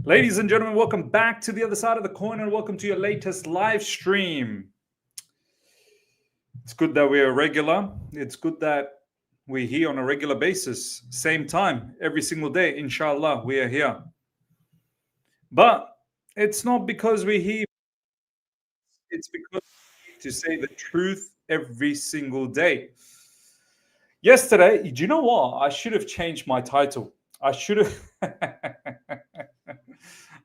Ladies and gentlemen, welcome back to the other side of the coin and welcome to your latest live stream. It's good that we're regular. It's good that we're here on a regular basis, same time, every single day. Inshallah, we are here. But it's not because we're here, it's because we need to say the truth every single day. Yesterday, do you know what? I should have changed my title. I should have.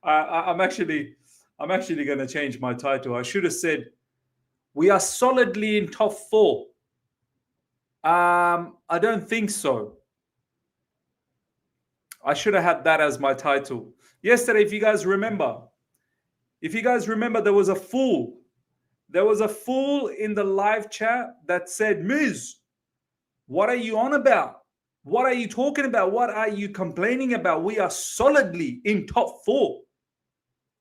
I'm actually going to change my title. I should have said, "We are solidly in top four." I don't think so. I should have had that as my title. Yesterday, if you guys remember, there was a fool. There was a fool in the live chat that said, "Miz, what are you on about? What are you talking about? What are you complaining about? We are solidly in top four.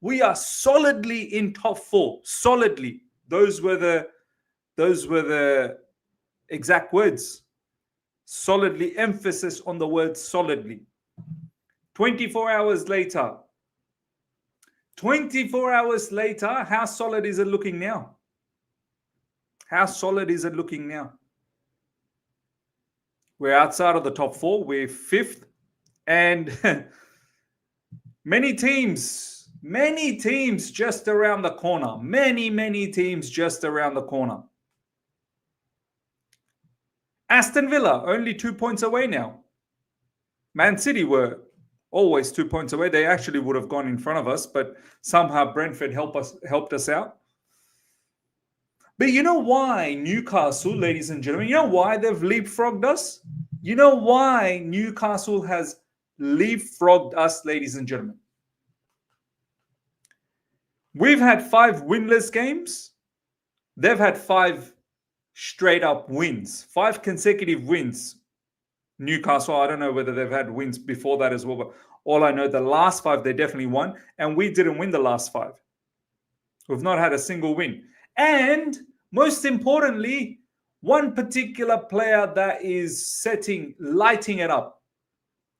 We are solidly in top four. Solidly." Those were the exact words. Solidly, emphasis on the word solidly. 24 hours later, how solid is it looking now? How solid is it looking now? We're outside of the top four. We're fifth. And many teams just around the corner. Many teams just around the corner. Aston Villa, only 2 points away now. Man City were always 2 points away. They actually would have gone in front of us, but somehow Brentford helped us out. But you know why Newcastle, ladies and gentlemen, you know why they've leapfrogged us? You know why Newcastle has leapfrogged us, ladies and gentlemen? We've had 5 winless games. They've had 5 straight up wins, 5 consecutive wins. Newcastle, I don't know whether they've had wins before that as well, but all I know, the last 5 they definitely won, and we didn't win the last 5. We've not had a single win. And most importantly, one particular player that is lighting it up.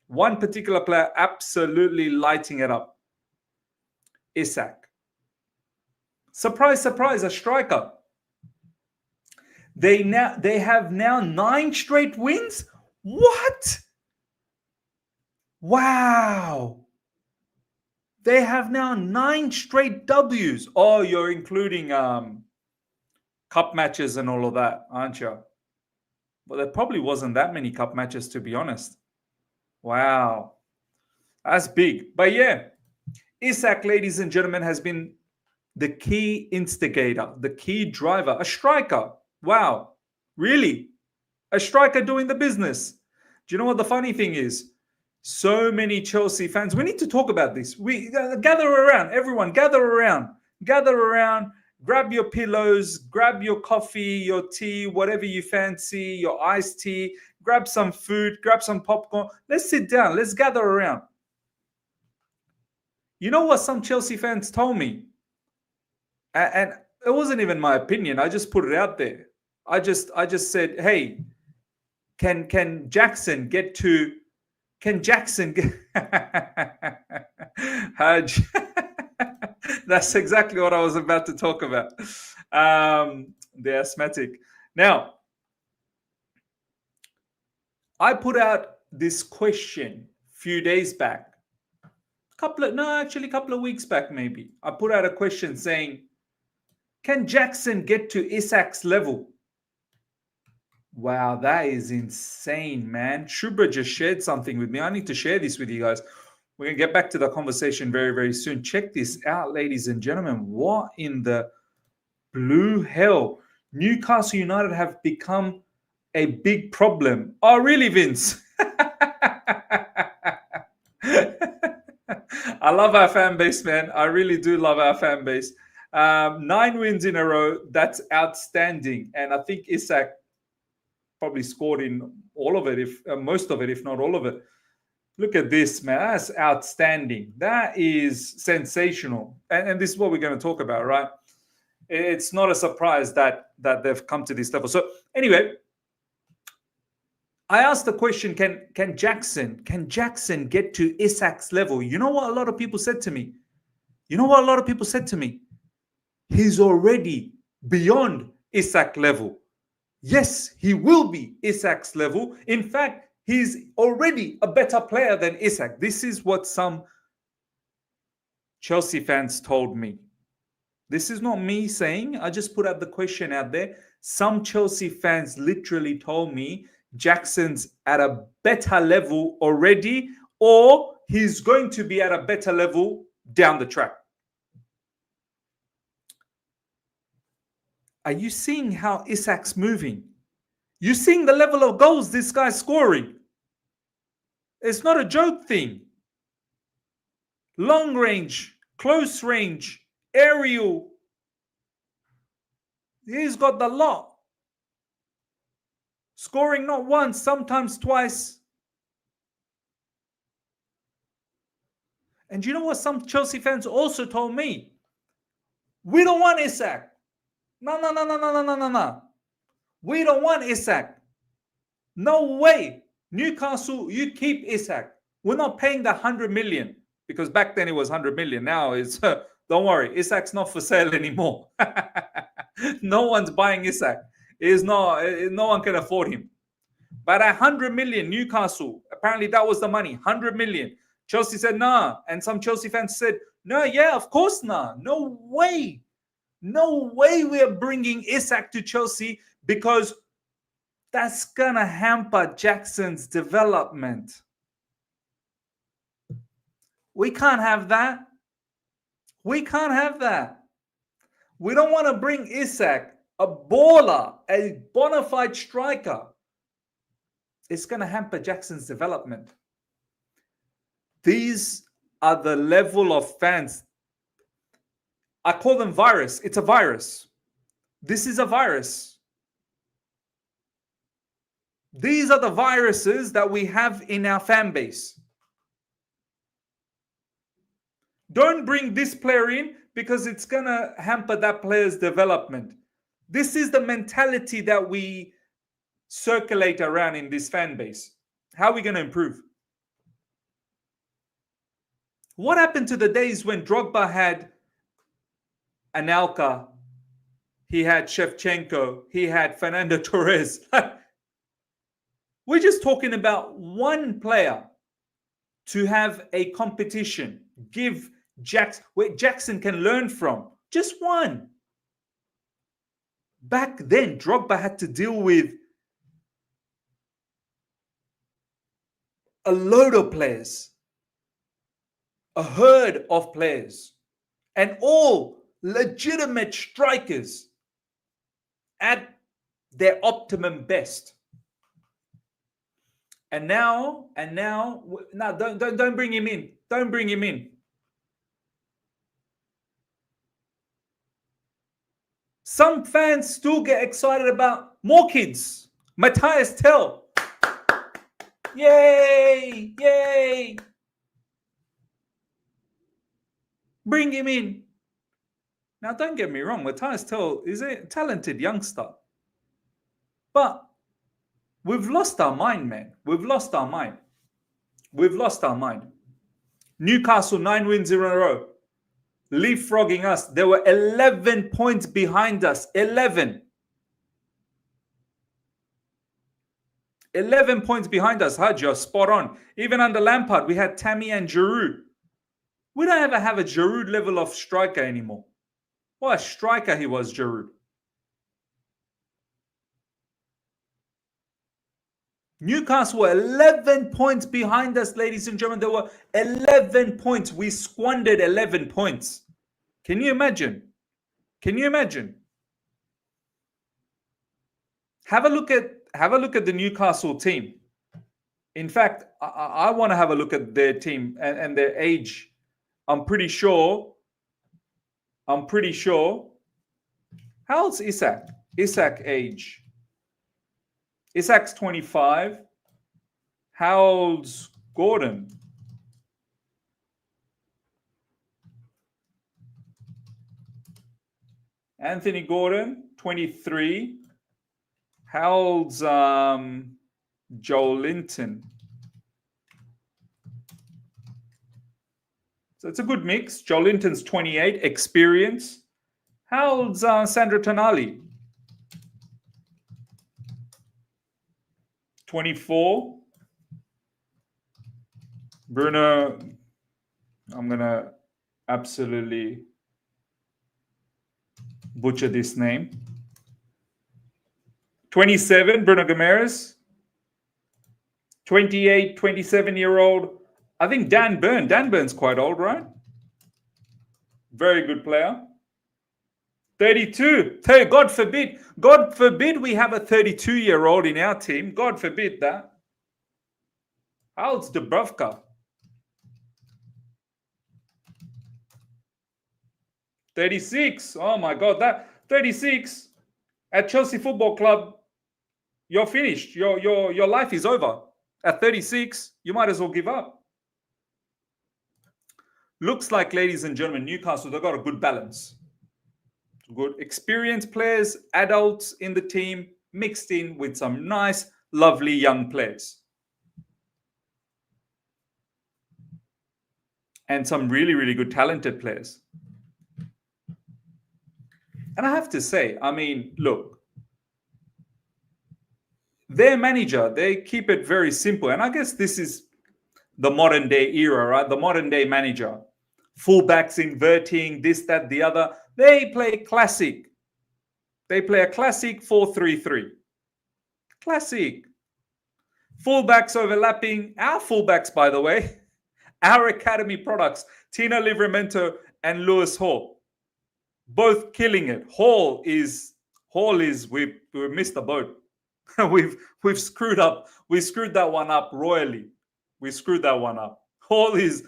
One particular player absolutely lighting it up. Isaks. Surprise, surprise, a striker. They have now 9 straight wins. What? Wow. They have now 9 straight W's. Oh, you're including cup matches and all of that, aren't you? Well, there probably wasn't that many cup matches, to be honest. Wow. That's big. But yeah, Isaks, ladies and gentlemen, has been the key instigator, the key driver, a striker. Wow. Really? A striker doing the business. Do you know what the funny thing is? So many Chelsea fans. We need to talk about this. We gather around. Everyone, gather around. Gather around. Grab your pillows. Grab your coffee, your tea, whatever you fancy, your iced tea. Grab some food. Grab some popcorn. Let's sit down. Let's gather around. You know what some Chelsea fans told me? And it wasn't even my opinion. I just put it out there. I just said, hey, can Jackson get to? Can Jackson get? That's exactly what I was about to talk about. The asthmatic. Now, I put out this question a few days back. A couple of weeks back, maybe. I put out a question saying, can Jackson get to Isaks' level? Wow, that is insane, man. Shubra just shared something with me. I need to share this with you guys. We're going to get back to the conversation very, very soon. Check this out, ladies and gentlemen. What in the blue hell? Newcastle United have become a big problem. Oh, really, Vince? I love our fan base, man. I really do love our fan base. 9 wins in a row. That's outstanding. And I think Isaks probably scored in all of it, if most of it, if not all of it. Look at this, man. That's outstanding. That is sensational. And this is what we're going to talk about, right? It's not a surprise that they've come to this level. So anyway, I asked the question, can Jackson get to Isak's level? You know what a lot of people said to me? He's already beyond Isak level. Yes, he will be Isak's level. In fact, he's already a better player than Isak. This is what some Chelsea fans told me. This is not me saying, I just put out the question out there. Some Chelsea fans literally told me Jackson's at a better level already, or he's going to be at a better level down the track. Are you seeing how Isak's moving? You seeing the level of goals this guy's scoring? It's not a joke thing. Long range, close range, aerial. He's got the lot. Scoring not once, sometimes twice. And you know what some Chelsea fans also told me? We don't want Isak. No. We don't want Isak. No way. Newcastle, you keep Isak. We're not paying the 100 million. Because back then it was 100 million. Now it's, don't worry, Isak's not for sale anymore. No one's buying Isak. No one can afford him. But 100 million, Newcastle, apparently that was the money, 100 million. Chelsea said, nah. And some Chelsea fans said, no, yeah, of course not. No way. No way we're bringing Isak to Chelsea because that's going to hamper Jackson's development. We can't have that. We can't have that. We don't want to bring Isak, a baller, a bona fide striker. It's going to hamper Jackson's development. These are the level of fans. I call them virus. It's a virus. This is a virus. These are the viruses that we have in our fan base. Don't bring this player in because it's going to hamper that player's development. This is the mentality that we circulate around in this fan base. How are we going to improve? What happened to the days when Drogba had Anelka, he had Shevchenko, he had Fernando Torres? We're just talking about one player to have a competition. Give Jackson can learn from. Just one. Back then, Drogba had to deal with a load of players, a herd of players, and all legitimate strikers at their optimum best. And now, don't bring him in. Don't bring him in. Some fans still get excited about more kids. Matthias Tell. Yay! Yay! Bring him in. Now, don't get me wrong. Matthias Tell is a talented youngster. But we've lost our mind, man. We've lost our mind. We've lost our mind. Newcastle, 9 wins in a row. Leapfrogging us. They were 11 points behind us. 11 points behind us. Haj, you're spot on. Even under Lampard, we had Tammy and Giroud. We don't ever have a Giroud level of striker anymore. What a striker he was, Giroud. Newcastle were 11 points behind us, ladies and gentlemen. There were 11 points. We squandered 11 points. Can you imagine? Can you imagine? Have a look at the Newcastle team. In fact, I want to have a look at their team and their age. I'm pretty sure. How old's Isak? Isak age. Isak's 25. How old's Gordon? Anthony Gordon, 23. How old's Joel Linton. So it's a good mix. Joel Linton's 28, experience. How old's Sandro Tonali? 24. Bruno, I'm going to absolutely butcher this name. 27, Bruno Guimaraes. 28, 27-year-old. I think Dan Burn. Dan Burn's quite old, right? Very good player. 32. God forbid we have a 32-year-old in our team. God forbid that. How old's Dubravka? 36. Oh my God, that 36 at Chelsea Football Club, you're finished. Your life is over. At 36, you might as well give up. Looks like, ladies and gentlemen, Newcastle, they've got a good balance. Good experienced players, adults in the team, mixed in with some nice, lovely young players. And some really, really good talented players. And I have to say, I mean, look, their manager, they keep it very simple. And I guess this is the modern day era, right? The modern day manager. Fullbacks inverting, this, that, the other. They play classic. They play a classic 4-3-3. Classic. Fullbacks overlapping. Our fullbacks, by the way, our academy products, Tino Livramento and Lewis Hall. Both killing it. Hall is we missed the boat. we've screwed up. We screwed that one up royally. We screwed that one up. Hall is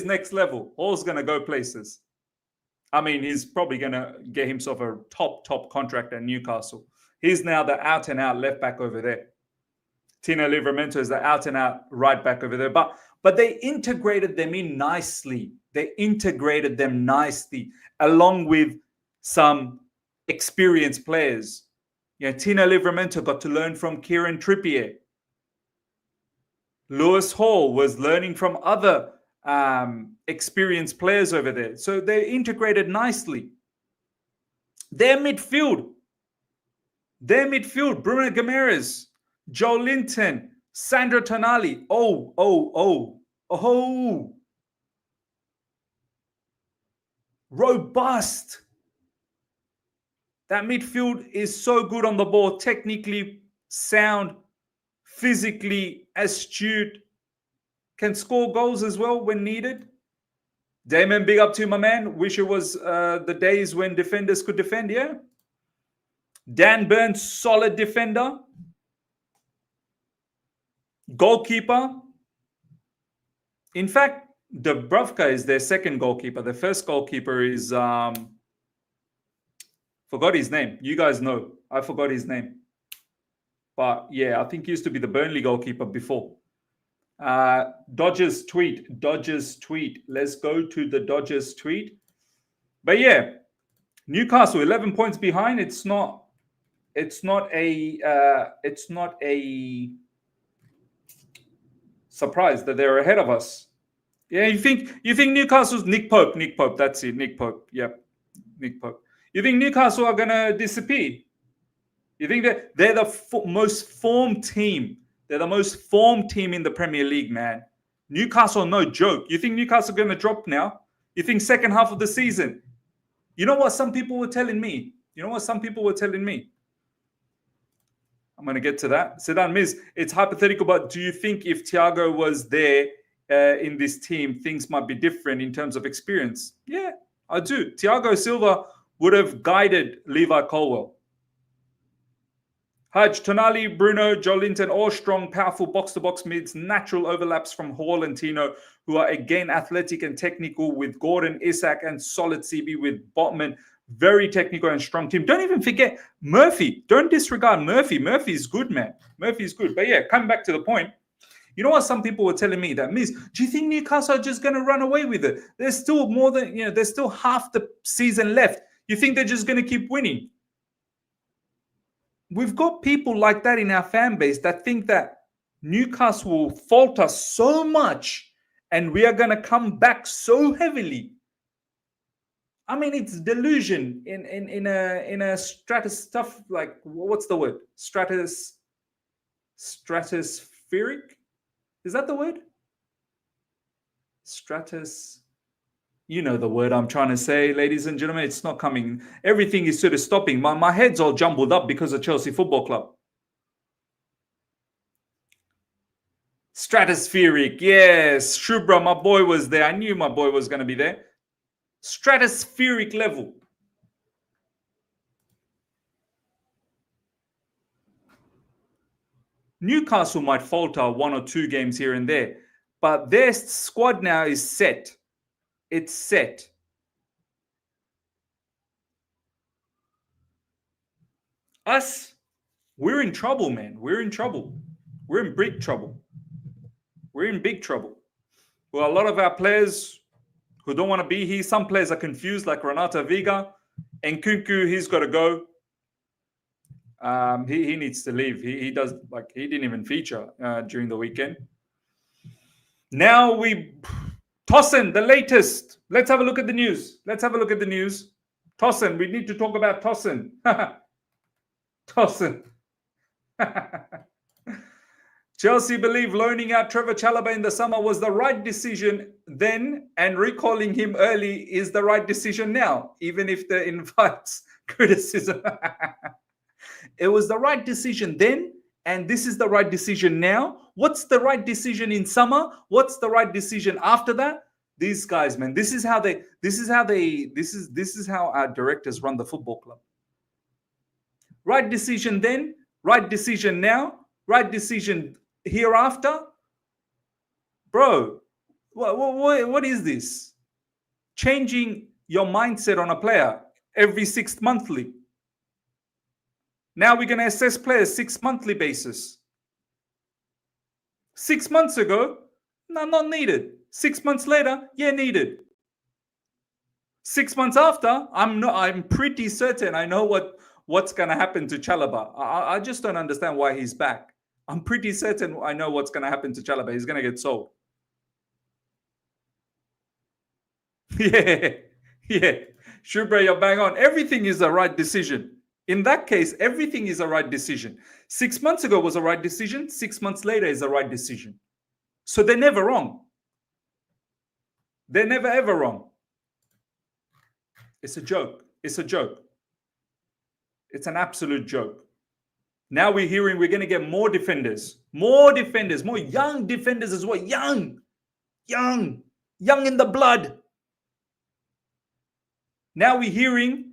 next level. Hall's gonna go places. I mean, he's probably gonna get himself a top contract at Newcastle. He's now the out and out left back over there. Tino Livramento is the out and out right back over there. But they integrated them in nicely. They integrated them nicely along with some experienced players. Yeah, Tino Livramento got to learn from Kieran Trippier. Lewis Hall was learning from other experienced players over there. So they're integrated nicely. Their midfield, Bruno Guimaraes, Joe Linton, Sandro Tonali. Oh. Robust. That midfield is so good on the ball, technically sound, physically astute, can score goals as well when needed. Damon, big up to my man. Wish it was the days when defenders could defend, yeah. Dan Burns, solid defender. Goalkeeper. In fact, Dubravka is their second goalkeeper. The first goalkeeper is... forgot his name. You guys know. I forgot his name. But yeah, I think he used to be the Burnley goalkeeper before. Dodgers tweet. Let's go to the Dodgers tweet. But yeah, Newcastle 11 points behind. It's not a surprise that they're ahead of us. Yeah, you think Newcastle's Nick Pope? That's it. Nick Pope. Yep, Nick Pope. You think Newcastle are gonna disappear? You think that they're the most formed team? They're the most formed team in the Premier League, man. Newcastle, no joke. You think Newcastle are going to drop now? You think second half of the season? You know what some people were telling me? I'm going to get to that. Sedan Miz, it's hypothetical, but do you think if Thiago was there in this team, things might be different in terms of experience? Yeah, I do. Thiago Silva would have guided Levi Colwell. Haj, Tonali, Bruno, Joe Linton, all strong, powerful box-to-box mids, natural overlaps from Hall and Tino, who are again athletic and technical with Gordon, Isaac, and solid CB with Botman. Very technical and strong team. Don't even forget Murphy. Don't disregard Murphy. Murphy's good, man. Murphy's good. But yeah, coming back to the point, you know what some people were telling me? That, Miz, do you think Newcastle are just going to run away with it? There's still more than, there's still half the season left. You think they're just going to keep winning? We've got people like that in our fan base that think that Newcastle will falter so much and we are going to come back so heavily. I mean, it's delusion in a stratus stuff, like, what's the word? Stratospheric? Is that the word? You know the word I'm trying to say, ladies and gentlemen. It's not coming. Everything is sort of stopping. My head's all jumbled up because of Chelsea Football Club. Stratospheric, yes. Shubra, my boy was there. I knew my boy was going to be there. Stratospheric level. Newcastle might falter 1 or 2 games here and there, but their squad now is set. It's set. Us, we're in trouble, man. We're in trouble. We're in big trouble. We're in big trouble. Well, a lot of our players who don't want to be here, some players are confused, like Renata Viga. And Nkunku, he's got to go. He needs to leave. He didn't even feature during the weekend. Now Tosin, the latest. Let's have a look at the news. Tosin, we need to talk about Tosin. Tosin. Chelsea believe loaning out Trevor Chala in the summer was the right decision then, and recalling him early is the right decision now, even if it invites criticism. It was the right decision then, and this is the right decision now. What's the right decision in summer? What's the right decision after that? These guys, man, this is how our directors run the football club. Right decision then, right decision now, right decision hereafter. Bro, what is this? Changing your mindset on a player every 6 monthly. Now we're going to assess players 6 monthly basis. 6 months ago, no, not needed. 6 months later, yeah, needed. 6 months after, I'm pretty certain I know what's going to happen to Chalobah. I just don't understand why he's back. I'm pretty certain I know what's going to happen to Chalobah. He's going to get sold. Yeah. Shubra, you're bang on. Everything is the right decision. In that case, everything is a right decision. 6 months ago was a right decision. 6 months later is a right decision. So they're never wrong. They're never, ever wrong. It's a joke. It's a joke. It's an absolute joke. Now we're hearing we're going to get more defenders. More young defenders as well. Young in the blood. Now we're hearing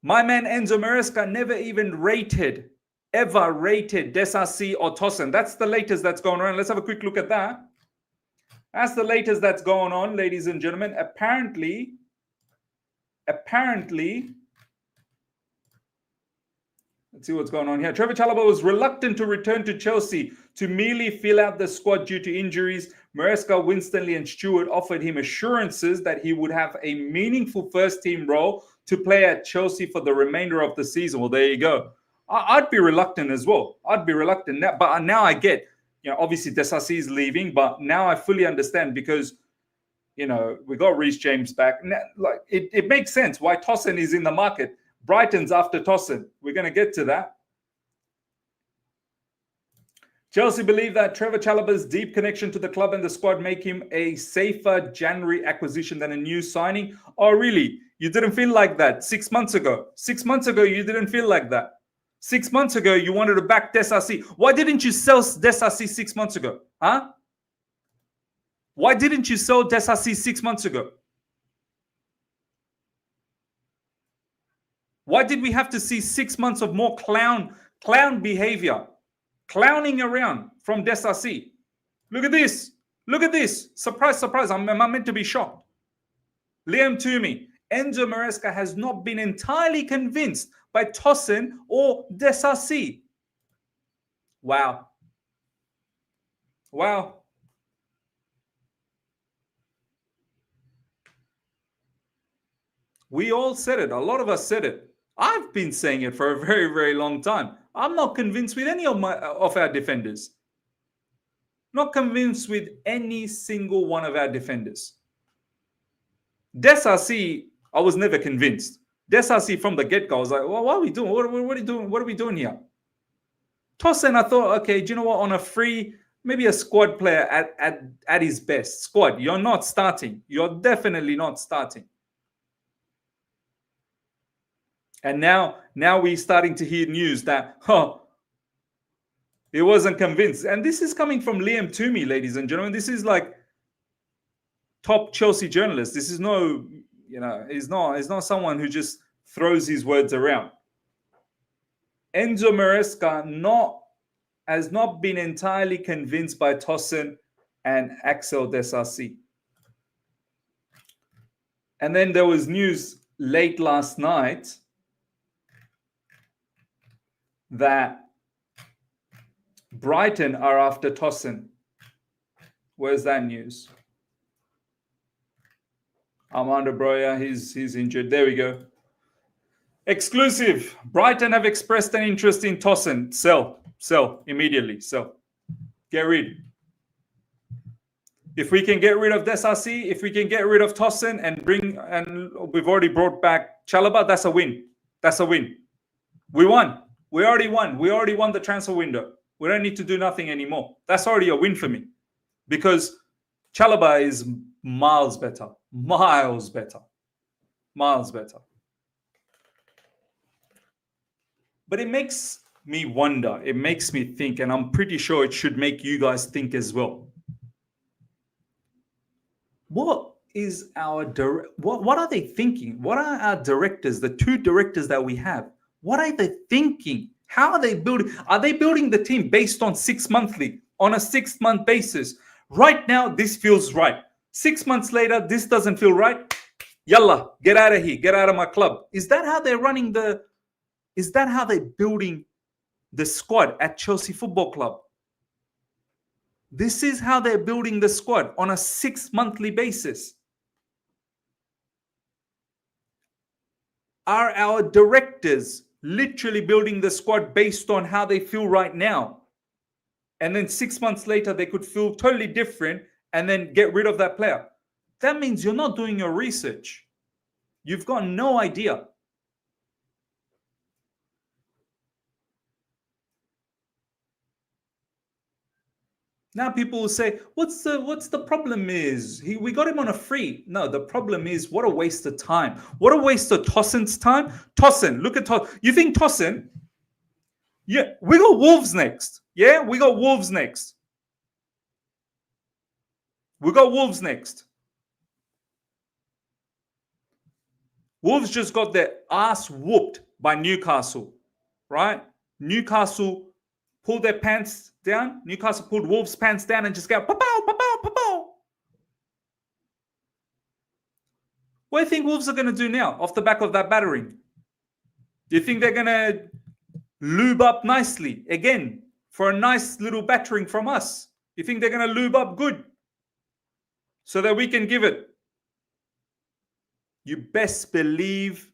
my man Enzo Maresca never even rated Desasi or Tosin. That's the latest that's going on. Let's have a quick look at that. That's the latest that's going on, ladies and gentlemen. Apparently, let's see what's going on here. Trevor Chala was reluctant to return to Chelsea to merely fill out the squad due to injuries. Maresca, Winstanley and Stewart offered him assurances that he would have a meaningful first-team role to play at Chelsea for the remainder of the season. Well, there you go. I'd be reluctant as well. I'd be reluctant. But now I get, obviously Desasi is leaving, but now I fully understand because, we got Reece James back. Like it makes sense why Tosin is in the market. Brighton's after Tosin. We're going to get to that. Chelsea believe that Trevor Chalobah's deep connection to the club and the squad make him a safer January acquisition than a new signing. Oh, really? You didn't feel like that 6 months ago? 6 months ago, you didn't feel like that. 6 months ago, you wanted to back Desasi. Why didn't you sell Desasi 6 months ago? Huh? Why didn't you sell Desasi 6 months ago? Why did we have to see 6 months of more clown behavior? Clowning around from Desasi. Look at this. Look at this. Surprise, surprise. I'm meant to be shocked. Liam Toomey. Enzo Maresca has not been entirely convinced by Tosin or Desasi. Wow. Wow. We all said it. A lot of us said it. I've been saying it for a very, very long time. I'm not convinced with any of our defenders. Not convinced with any single one of our defenders. Desasi, I was never convinced. Desasi from the get-go, I was like, well, what are we doing? What are we doing? What are we doing here? Tosin, I thought, okay, do you know what? On a free, maybe a squad player at his best. Squad, you're not starting. You're definitely not starting. And now we're starting to hear news that, he wasn't convinced. And this is coming from Liam Toomey, ladies and gentlemen. This is like top Chelsea journalist. This is no, he's not someone who just throws his words around. Enzo Maresca has not been entirely convinced by Tosin and Axel Desasi. And then there was news late last night that Brighton are after Tosin. Where's that news? Armando Broja, he's injured. There we go. Exclusive. Brighton have expressed an interest in Tosin. Sell immediately. Sell. Get rid. If we can get rid of Desasi, if we can get rid of Tosin and we've already brought back Chalaba, that's a win. That's a win. We won. We already won. We already won the transfer window. We don't need to do nothing anymore. That's already a win for me. Because Chalaba is miles better. Miles better. Miles better. But it makes me wonder. It makes me think, and I'm pretty sure it should make you guys think as well. What is what are they thinking? What are our directors, the two directors that we have? What are they thinking? How are they building? Are they building the team based on 6 monthly, on a 6 month basis? Right now, this feels right. 6 months later, this doesn't feel right. Yalla, get out of here. Get out of my club. Is that how they're running is that how they're building the squad at Chelsea Football Club? This is how they're building the squad on a 6 monthly basis. Are our directors literally building the squad based on how they feel right now? And then 6 months later, they could feel totally different and then get rid of that player. That means you're not doing your research. You've got no idea. Now people will say, what's the problem is? We got him on a free. No, the problem is, what a waste of time. What a waste of Tosin's time. Tosin, look at Tosin. You think Tosin? Yeah, we got Wolves next. Yeah, we got Wolves next. We got Wolves next. Wolves just got their ass whooped by Newcastle, right? Newcastle pulled their pants down. Newcastle pulled Wolves' pants down and just go, pa-pow, pa-pow, pa-pow. What do you think Wolves are going to do now off the back of that battering? Do you think they're going to lube up nicely again for a nice little battering from us? You think they're going to lube up good so that we can give it? You best believe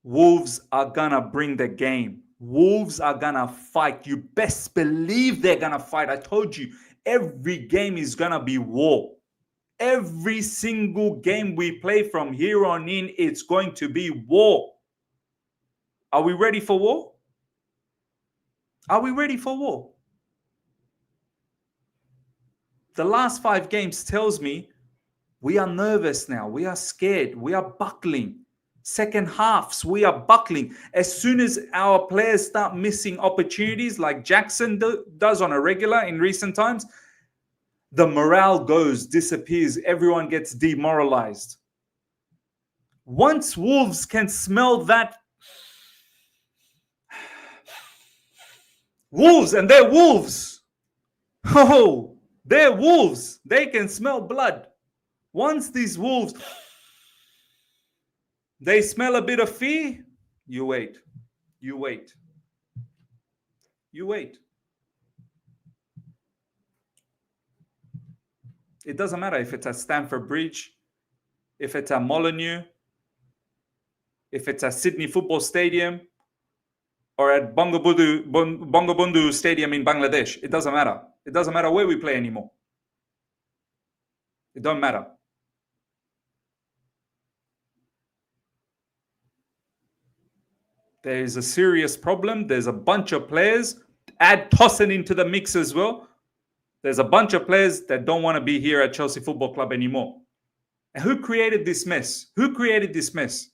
Wolves are going to bring the game. Wolves are going to fight. You best believe they're going to fight. I told you, every game is going to be war. Every single game we play from here on in, it's going to be war. Are we ready for war? Are we ready for war? The last 5 games tells me we are nervous now. We are scared. We are buckling. Second halves, we are buckling. As soon as our players start missing opportunities like Jackson does on a regular in recent times, the morale goes, disappears. Everyone gets demoralized. Once Wolves can smell that, Wolves, and they're Wolves. Oh, they're Wolves. They can smell blood. Once these Wolves, they smell a bit of fear, you wait. You wait. You wait. It doesn't matter if it's at Stamford Bridge, if it's at Molineux, if it's at Sydney Football Stadium, or at Bangabundu Stadium in Bangladesh. It doesn't matter. It doesn't matter where we play anymore. It don't matter. There is a serious problem. There's a bunch of players. Add Tosin into the mix as well. There's a bunch of players that don't want to be here at Chelsea Football Club anymore. And who created this mess? Who created this mess?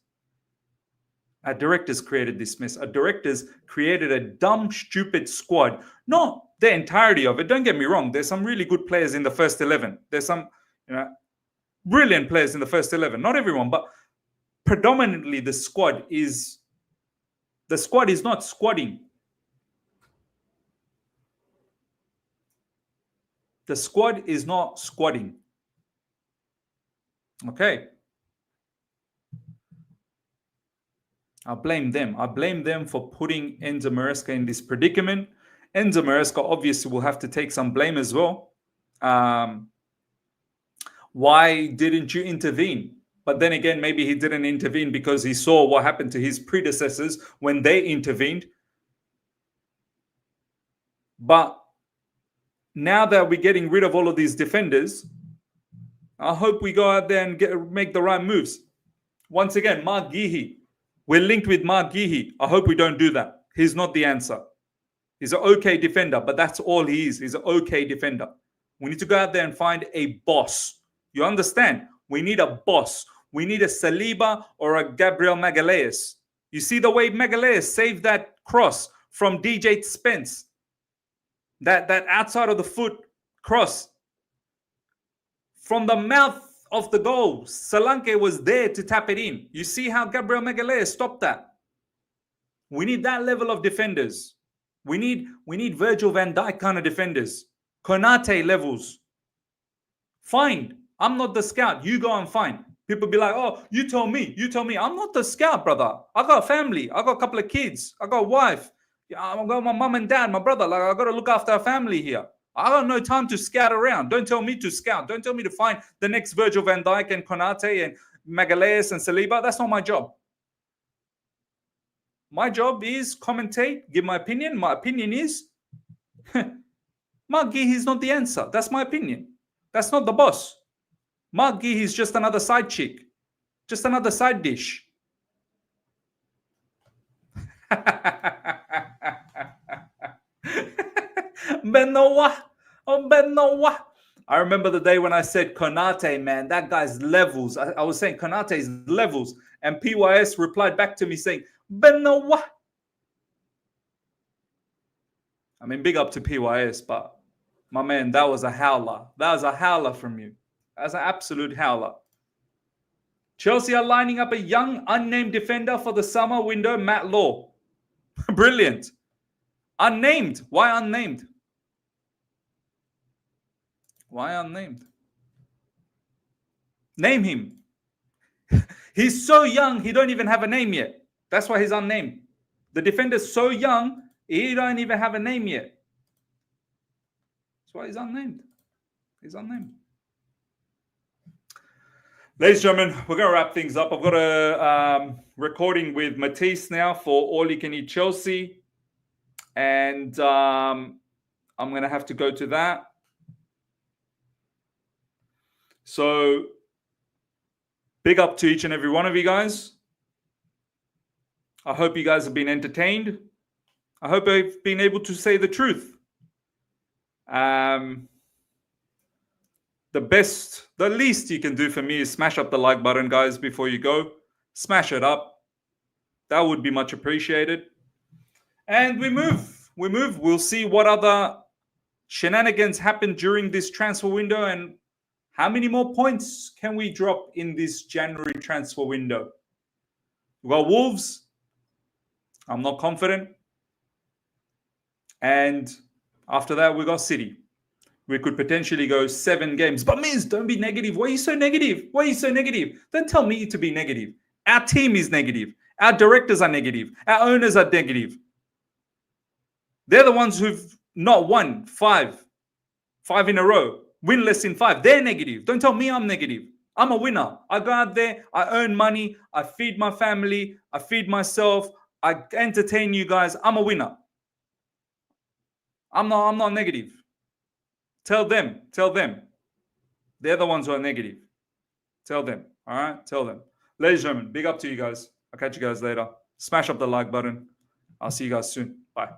Our directors created this mess. Our directors created a dumb, stupid squad. Not the entirety of it. Don't get me wrong. There's some really good players in the first 11. There's some, brilliant players in the first 11. Not everyone, but predominantly the squad is not squadding. The squad is not squadding. Okay. I blame them. I blame them for putting Enzo Maresca in this predicament. Enzo Maresca obviously will have to take some blame as well. Why didn't you intervene? But then again, maybe he didn't intervene because he saw what happened to his predecessors when they intervened. But now that we're getting rid of all of these defenders, I hope we go out there and make the right moves. Once again, Mark Guéhi. We're linked with Mark Guéhi. I hope we don't do that. He's not the answer. He's an okay defender, but that's all he is. He's an okay defender. We need to go out there and find a boss. You understand? We need a boss. We need a Saliba or a Gabriel Magalhaes. You see the way Magalhaes saved that cross from DJ Spence? That outside of the foot cross. From the mouth of the goal, Solanke was there to tap it in. You see how Gabriel Magalhaes stopped that? We need that level of defenders. We need Virgil van Dijk kind of defenders. Konate levels. Find. I'm not the scout. You go and find. People be like, oh, you tell me. You tell me. I'm not the scout, brother. I got a family. I got a couple of kids. I got a wife. I got my mom and dad, my brother. Like, I got to look after a family here. I got no time to scout around. Don't tell me to scout. Don't tell me to find the next Virgil van Dijk and Konate and Magalhaes and Saliba. That's not my job. My job is commentate, give my opinion. My opinion is Mark Guéhi is not the answer. That's my opinion. That's not the boss. Mark Guéhi is just another side chick. Just another side dish. Benowa. Oh, Benowa. I remember the day when I said Konate, man, that guy's levels. I was saying Konate's levels. And PYS replied back to me saying, Benowa. I mean, big up to PYS, but my man, that was a howler. That was a howler from you. That's an absolute howler. Chelsea are lining up a young, unnamed defender for the summer window, Matt Law. Brilliant. Unnamed. Why unnamed? Why unnamed? Name him. He's so young, he don't even have a name yet. That's why he's unnamed. The defender's so young, he don't even have a name yet. That's why he's unnamed. He's unnamed. Ladies and gentlemen, we're going to wrap things up. I've got a recording with Matisse now for All You Can Eat Chelsea. And I'm going to have to go to that. So, big up to each and every one of you guys. I hope you guys have been entertained. I hope I've been able to say the truth. The least you can do for me is smash up the like button, guys, before you go. Smash it up. That would be much appreciated. And we move. We'll see what other shenanigans happen during this transfer window and how many more points can we drop in this January transfer window. We've got Wolves. I'm not confident. And after that, we got City. We could potentially go 7 games. But Miz, don't be negative. Why are you so negative? Why are you so negative? Don't tell me to be negative. Our team is negative. Our directors are negative. Our owners are negative. They're the ones who've not won 5 in a row. Winless in 5. They're negative. Don't tell me I'm negative. I'm a winner. I go out there. I earn money. I feed my family. I feed myself. I entertain you guys. I'm a winner. I'm not negative. Tell them. They're the ones who are negative. Tell them. All right? Tell them. Ladies and gentlemen, big up to you guys. I'll catch you guys later. Smash up the like button. I'll see you guys soon. Bye.